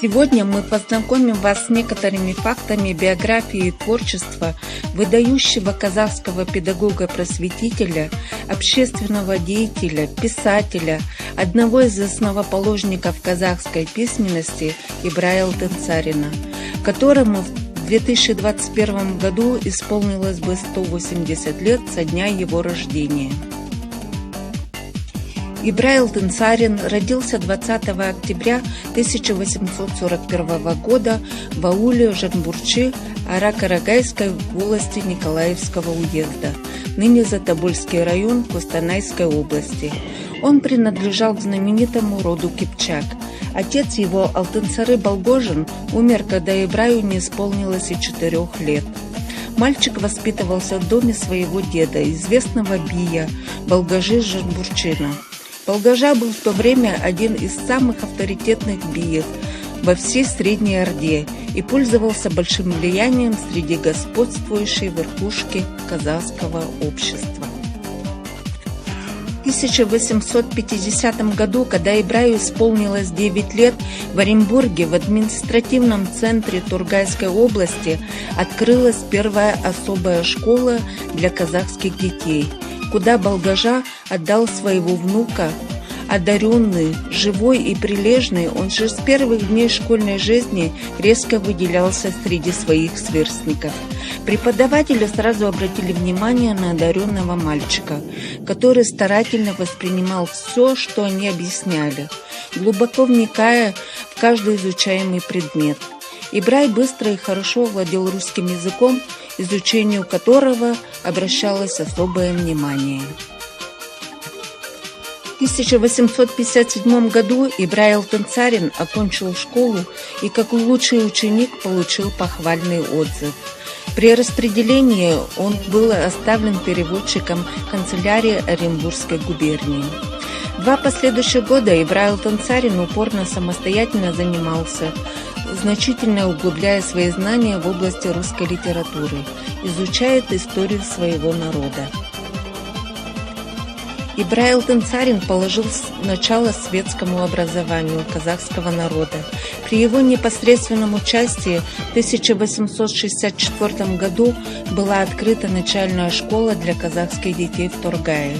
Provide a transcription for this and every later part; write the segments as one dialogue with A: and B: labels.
A: Сегодня мы познакомим вас с некоторыми фактами биографии и творчества выдающего казахского педагога-просветителя, общественного деятеля, писателя, одного из основоположников казахской письменности Ибрая Алтынсарина, которому в 2021 году исполнилось бы 180 лет со дня его рождения. Ибрай Алтынсарин родился 20 октября 1841 года в ауле Жанбурчи Ара-Карагайской волости Николаевского уезда, ныне Затобольский район Костанайской области. Он принадлежал к знаменитому роду Кипчак. Отец его, Алтынсары Балгожин, умер, когда Ибраю не исполнилось и 4 лет. Мальчик воспитывался в доме своего деда, известного бия Балгожи Жанбурчина. Балгожа был в то время один из самых авторитетных биев во всей Средней Орде и пользовался большим влиянием среди господствующей верхушки казахского общества. В 1850 году, когда Ибраю исполнилось 9 лет, в Оренбурге, в административном центре Торгайской области, открылась первая особая школа для казахских детей, куда Балгожа отдал своего внука. Одаренный, живой и прилежный, он же с первых дней школьной жизни резко выделялся среди своих сверстников. Преподаватели сразу обратили внимание на одаренного мальчика, который старательно воспринимал все, что они объясняли, глубоко вникая в каждый изучаемый предмет. Ибрай быстро и хорошо владел русским языком, изучению которого обращалось особое внимание. В 1857 году Ибрай Алтынсарин окончил школу и как лучший ученик получил похвальный отзыв. При распределении он был оставлен переводчиком канцелярии Оренбургской губернии. 2 последующих года Ибрай Алтынсарин упорно самостоятельно занимался, значительно углубляя свои знания в области русской литературы, изучает историю своего народа. Ибрай Алтынсарин положил начало светскому образованию казахского народа. При его непосредственном участии в 1864 году была открыта начальная школа для казахских детей в Торгае.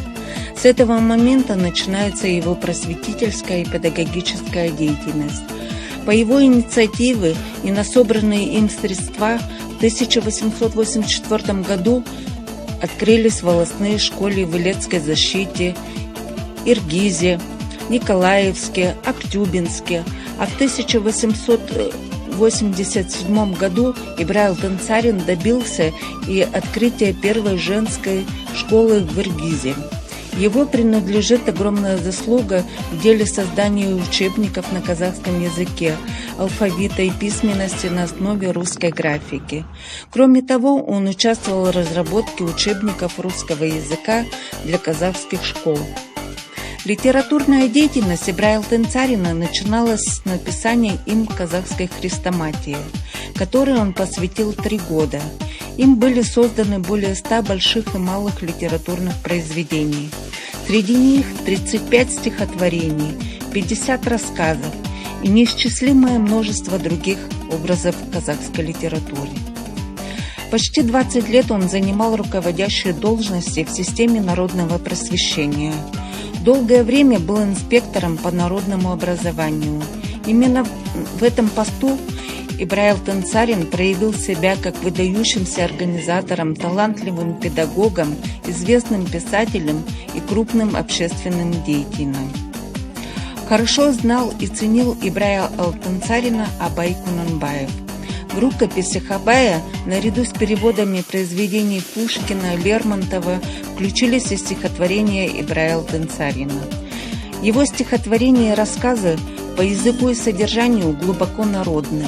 A: С этого момента начинается его просветительская и педагогическая деятельность. По его инициативе и на собранные им средства в 1884 году открылись волостные школы в Илецкой защите, Иргизе, Николаевске, Актюбинске, а в 1887 году Ибрай Алтынсарин добился и открытия первой женской школы в Иргизе. Его принадлежит огромная заслуга в деле создания учебников на казахском языке, алфавита и письменности на основе русской графики. Кроме того, он участвовал в разработке учебников русского языка для казахских школ. Литературная деятельность Ибрая Алтынсарина начиналась с написания им казахской хрестоматии, которой он посвятил 3 года. Им были созданы более 100 больших и малых литературных произведений. Среди них 35 стихотворений, 50 рассказов и неисчислимое множество других образов в казахской литературе. Почти 20 лет он занимал руководящие должности в системе народного просвещения. Долгое время был инспектором по народному образованию. Именно в этом посту Ибрай Алтынсарин проявил себя как выдающимся организатором, талантливым педагогом, известным писателем и крупным общественным деятелем. Хорошо знал и ценил Ибрая Алтынсарина Абай Кунанбаев. В рукописях Абая, наряду с переводами произведений Пушкина, Лермонтова, включились и стихотворения Ибрая Алтынсарина. Его стихотворения и рассказы по языку и содержанию глубоко народны.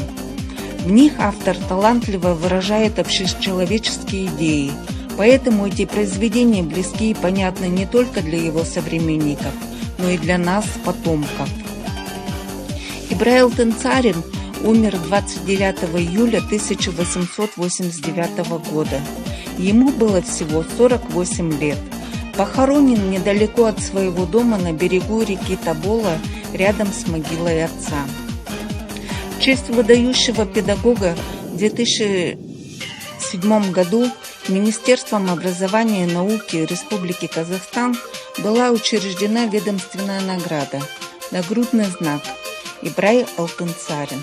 A: В них автор талантливо выражает общечеловеческие идеи, поэтому эти произведения близки и понятны не только для его современников, но и для нас, потомков. Ибрай Алтынсарин умер 29 июля 1889 года. Ему было всего 48 лет. Похоронен недалеко от своего дома на берегу реки Тобола, рядом с могилой отца. В честь выдающего педагога в 2007 году Министерством образования и науки Республики Казахстан была учреждена ведомственная награда «Нагрудный знак Ибрай Алтынсарин».